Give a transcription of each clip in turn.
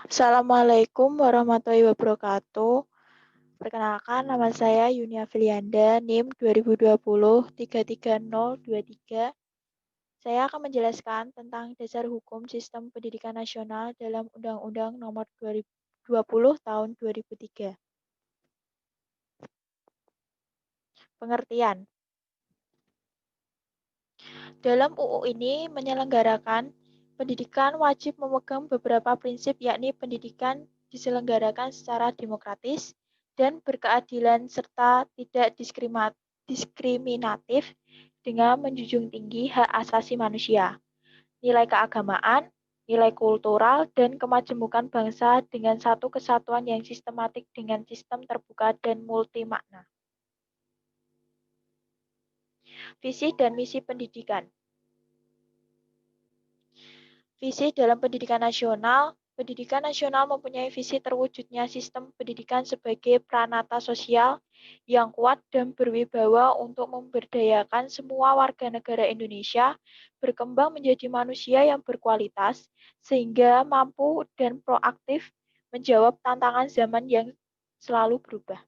Assalamualaikum warahmatullahi wabarakatuh. Perkenalkan, nama saya Yunia Filianda, NIM 2020-33023. Saya akan menjelaskan tentang dasar hukum sistem pendidikan nasional dalam Undang-Undang Nomor 2020 Tahun 2003. Pengertian. Dalam UU ini menyelenggarakan pendidikan wajib memegang beberapa prinsip, yakni pendidikan diselenggarakan secara demokratis dan berkeadilan serta tidak diskriminatif dengan menjunjung tinggi hak asasi manusia, nilai keagamaan, nilai kultural, dan kemajemukan bangsa dengan satu kesatuan yang sistematik dengan sistem terbuka dan multi makna. Visi dan misi pendidikan. Visi dalam pendidikan nasional mempunyai visi terwujudnya sistem pendidikan sebagai pranata sosial yang kuat dan berwibawa untuk memberdayakan semua warga negara Indonesia berkembang menjadi manusia yang berkualitas sehingga mampu dan proaktif menjawab tantangan zaman yang selalu berubah.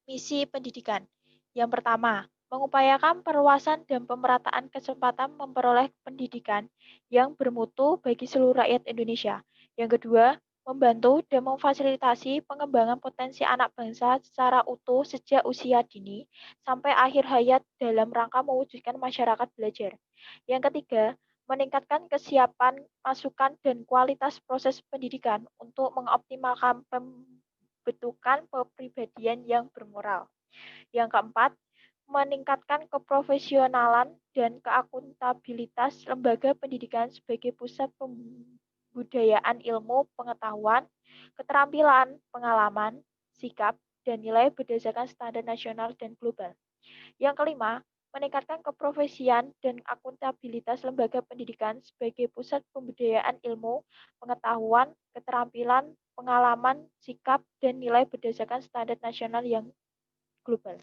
Misi pendidikan. Yang pertama, mengupayakan perluasan dan pemerataan kesempatan memperoleh pendidikan yang bermutu bagi seluruh rakyat Indonesia. Yang kedua, membantu dan memfasilitasi pengembangan potensi anak bangsa secara utuh sejak usia dini sampai akhir hayat dalam rangka mewujudkan masyarakat belajar. Yang ketiga, meningkatkan kesiapan, masukan, dan kualitas proses pendidikan untuk mengoptimalkan pembentukan kepribadian yang bermoral. Yang keempat, meningkatkan keprofesionalan dan keakuntabilitas lembaga pendidikan sebagai pusat pembudayaan ilmu, pengetahuan, keterampilan, pengalaman, sikap, dan nilai berdasarkan standar nasional dan global. Yang kelima, meningkatkan keprofesian dan akuntabilitas lembaga pendidikan sebagai pusat pembudayaan ilmu, pengetahuan, keterampilan, pengalaman, sikap, dan nilai berdasarkan standar nasional yang global.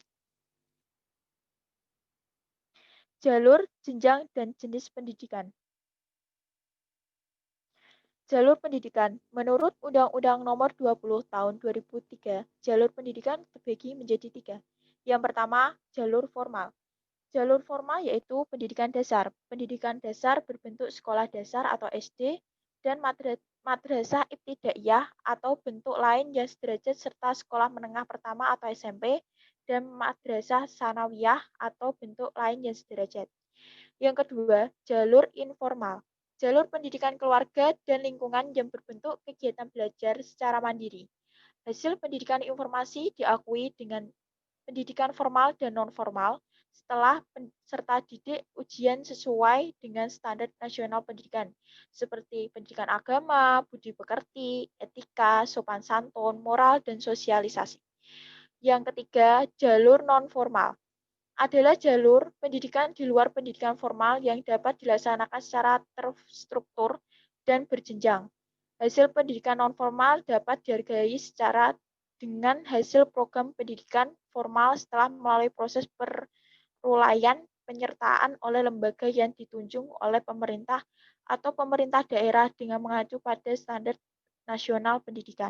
Jalur, jenjang, dan jenis pendidikan. Jalur pendidikan. Menurut Undang-Undang Nomor 20 Tahun 2003, jalur pendidikan terbagi menjadi 3. Yang pertama, jalur formal. Jalur formal yaitu pendidikan dasar. Pendidikan dasar berbentuk sekolah dasar atau SD dan madrasah ibtidaiyah atau bentuk lain yang sederajat serta sekolah menengah pertama atau SMP dan madrasah sanawiyah atau bentuk lain yang sederajat. Yang kedua, jalur informal. Jalur pendidikan keluarga dan lingkungan yang berbentuk kegiatan belajar secara mandiri. Hasil pendidikan informasi diakui dengan pendidikan formal dan non-formal setelah peserta didik ujian sesuai dengan standar nasional pendidikan, seperti pendidikan agama, budi pekerti, etika, sopan santun, moral, dan sosialisasi. Yang ketiga, jalur non-formal adalah jalur pendidikan di luar pendidikan formal yang dapat dilaksanakan secara terstruktur dan berjenjang. Hasil pendidikan non-formal dapat dihargai secara dengan hasil program pendidikan formal setelah melalui proses perulaian penyertaan oleh lembaga yang ditunjuk oleh pemerintah atau pemerintah daerah dengan mengacu pada standar nasional pendidikan.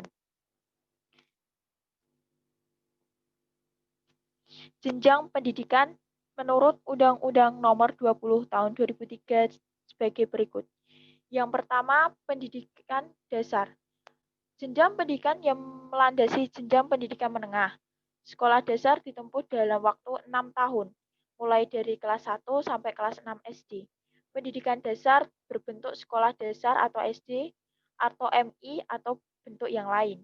Jenjang pendidikan menurut Undang-Undang Nomor 20 Tahun 2003 sebagai berikut. Yang pertama, pendidikan dasar. Jenjang pendidikan yang melandasi jenjang pendidikan menengah. Sekolah dasar ditempuh dalam waktu 6 tahun, mulai dari kelas 1 sampai kelas 6 SD. Pendidikan dasar berbentuk sekolah dasar atau SD, atau MI, atau bentuk yang lain.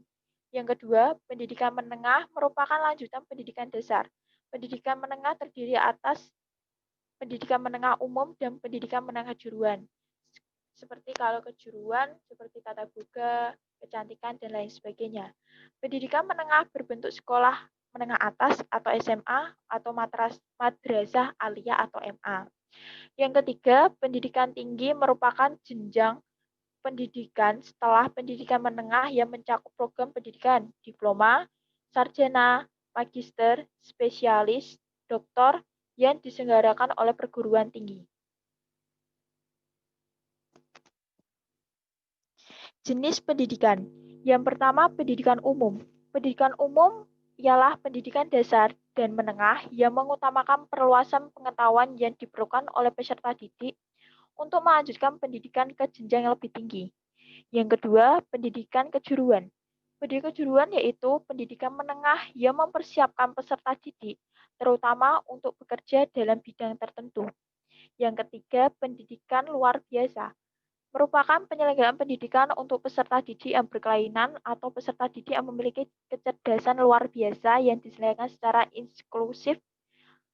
Yang kedua, pendidikan menengah merupakan lanjutan pendidikan dasar. Pendidikan menengah terdiri atas pendidikan menengah umum dan pendidikan menengah kejuruan. Seperti kalau kejuruan, seperti tata boga, kecantikan, dan lain sebagainya. Pendidikan menengah berbentuk sekolah menengah atas atau SMA atau madrasah aliyah atau MA. Yang ketiga, pendidikan tinggi merupakan jenjang pendidikan setelah pendidikan menengah yang mencakup program pendidikan, diploma, sarjana, magister, spesialis, doktor yang diselenggarakan oleh perguruan tinggi. Jenis pendidikan. Yang pertama, pendidikan umum. Pendidikan umum ialah pendidikan dasar dan menengah yang mengutamakan perluasan pengetahuan yang diperlukan oleh peserta didik untuk melanjutkan pendidikan ke jenjang yang lebih tinggi. Yang kedua, pendidikan kejuruan. Pendidikan kejuruan yaitu pendidikan menengah yang mempersiapkan peserta didik, terutama untuk bekerja dalam bidang tertentu. Yang ketiga, pendidikan luar biasa merupakan penyelenggaraan pendidikan untuk peserta didik yang berkelainan atau peserta didik yang memiliki kecerdasan luar biasa yang diselenggarakan secara inklusif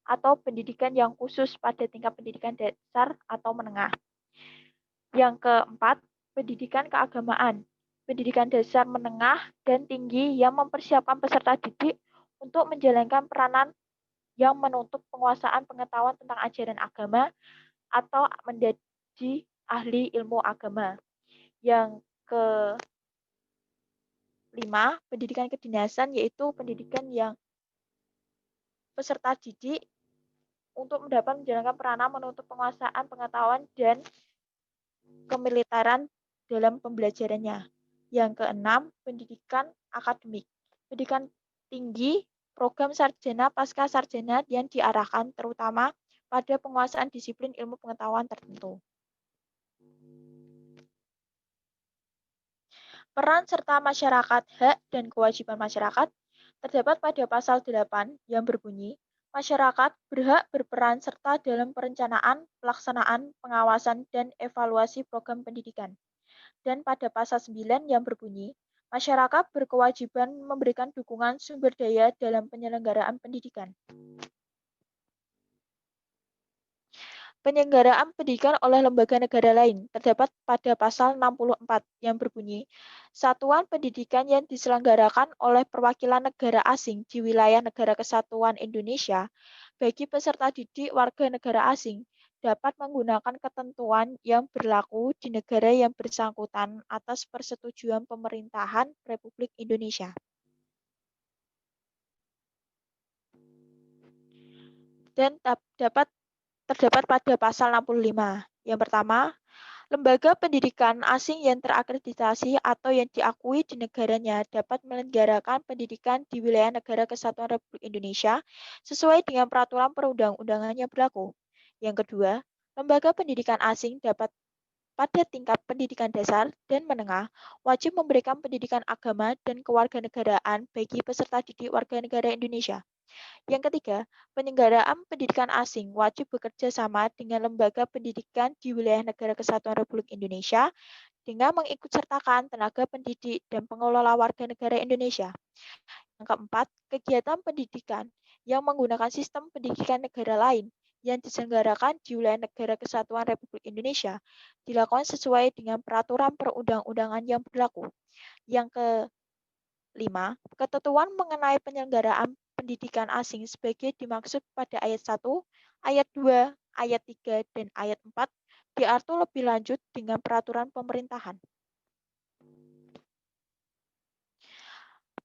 atau pendidikan yang khusus pada tingkat pendidikan dasar atau menengah. Yang keempat, pendidikan keagamaan. Pendidikan dasar menengah dan tinggi yang mempersiapkan peserta didik untuk menjalankan peranan yang menuntut penguasaan pengetahuan tentang ajaran agama atau menjadi ahli ilmu agama. Yang kelima, pendidikan kedinasan yaitu pendidikan yang peserta didik untuk mendapat menjalankan peranan menuntut penguasaan pengetahuan dan kemiliteran dalam pembelajarannya. Yang keenam, pendidikan akademik. Pendidikan tinggi, program sarjana pasca sarjana yang diarahkan terutama pada penguasaan disiplin ilmu pengetahuan tertentu. Peran serta masyarakat, hak dan kewajiban masyarakat terdapat pada pasal 8 yang berbunyi, masyarakat berhak berperan serta dalam perencanaan, pelaksanaan, pengawasan, dan evaluasi program pendidikan. Dan pada pasal 9 yang berbunyi, masyarakat berkewajiban memberikan dukungan sumber daya dalam penyelenggaraan pendidikan. Penyelenggaraan pendidikan oleh lembaga negara lain terdapat pada pasal 64 yang berbunyi, satuan pendidikan yang diselenggarakan oleh perwakilan negara asing di wilayah Negara Kesatuan Indonesia bagi peserta didik warga negara asing dapat menggunakan ketentuan yang berlaku di negara yang bersangkutan atas persetujuan pemerintahan Republik Indonesia. Dan terdapat pada pasal 65. Yang pertama, lembaga pendidikan asing yang terakreditasi atau yang diakui di negaranya dapat menyelenggarakan pendidikan di wilayah Negara Kesatuan Republik Indonesia sesuai dengan peraturan perundang-undangan yang berlaku. Yang kedua, lembaga pendidikan asing dapat pada tingkat pendidikan dasar dan menengah wajib memberikan pendidikan agama dan kewarganegaraan bagi peserta didik warga negara Indonesia. Yang ketiga, penyelenggaraan pendidikan asing wajib bekerja sama dengan lembaga pendidikan di wilayah Negara Kesatuan Republik Indonesia dengan mengikutsertakan tenaga pendidik dan pengelola warga negara Indonesia. Yang keempat, kegiatan pendidikan yang menggunakan sistem pendidikan negara lain yang diselenggarakan di wilayah Negara Kesatuan Republik Indonesia dilakukan sesuai dengan peraturan perundang-undangan yang berlaku. Yang kelima, ketentuan mengenai penyelenggaraan pendidikan asing sebagai dimaksud pada ayat 1, ayat 2, ayat 3, dan ayat 4 diatur lebih lanjut dengan peraturan pemerintahan.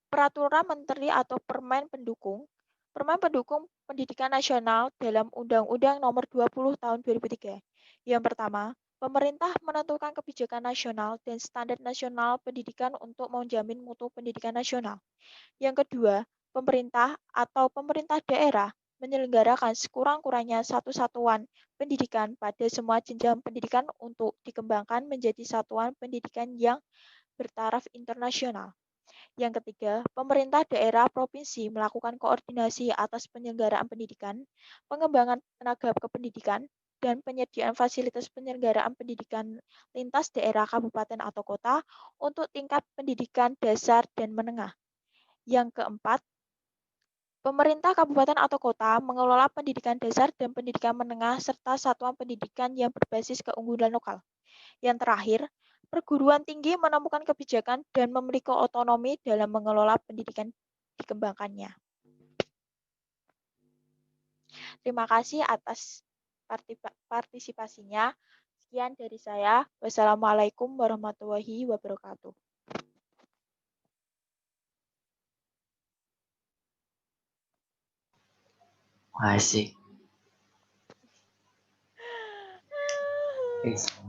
Peraturan Menteri atau Permen Pendukung Pendidikan Nasional dalam Undang-Undang Nomor 20 Tahun 2003. Yang pertama, pemerintah menentukan kebijakan nasional dan standar nasional pendidikan untuk menjamin mutu pendidikan nasional. Yang kedua, pemerintah atau pemerintah daerah menyelenggarakan sekurang-kurangnya satu satuan pendidikan pada semua jenjang pendidikan untuk dikembangkan menjadi satuan pendidikan yang bertaraf internasional. Yang ketiga, pemerintah daerah provinsi melakukan koordinasi atas penyelenggaraan pendidikan, pengembangan tenaga kependidikan, dan penyediaan fasilitas penyelenggaraan pendidikan lintas daerah kabupaten atau kota untuk tingkat pendidikan dasar dan menengah. Yang keempat, pemerintah kabupaten atau kota mengelola pendidikan dasar dan pendidikan menengah serta satuan pendidikan yang berbasis keunggulan lokal. Yang terakhir, perguruan tinggi menemukan kebijakan dan memiliki otonomi dalam mengelola pendidikan dikembangkannya. Terima kasih atas partisipasinya. Sekian dari saya. Wassalamualaikum warahmatullahi wabarakatuh. Asik.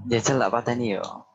Jajal tak patah nih yo.